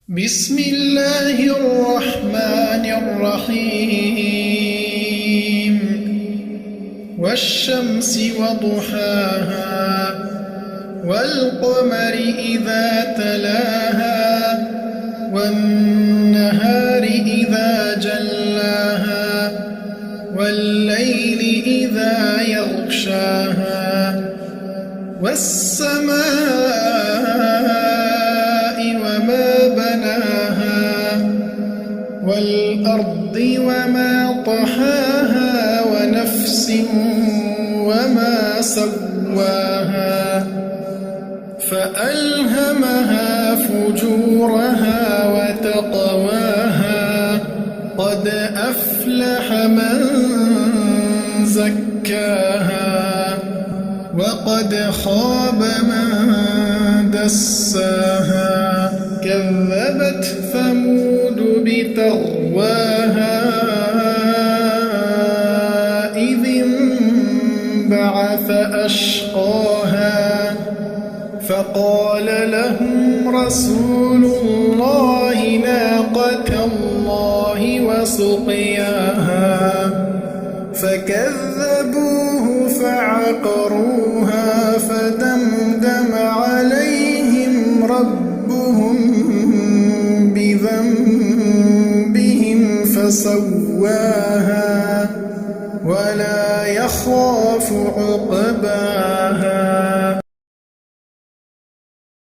بسم الله الرحمن الرحيم والشمس وضحاها والقمر إذا تلاها والنهار إذا جلاها والليل إذا يغشاها والسماء وما بناها والأرض وما طحاها ونفس وما سواها فألهمها فجورها وتقواها قد أفلح من زكاها وقد خاب من دساها كذبت ثمود بتغواها إذ انبعث أشقاها فقال لهم رسول الله ناقة الله وسقياها فكذبوه فعقروها فدمدم عليهم ربهم بذنبهم فسواها ولا يخاف عقباها.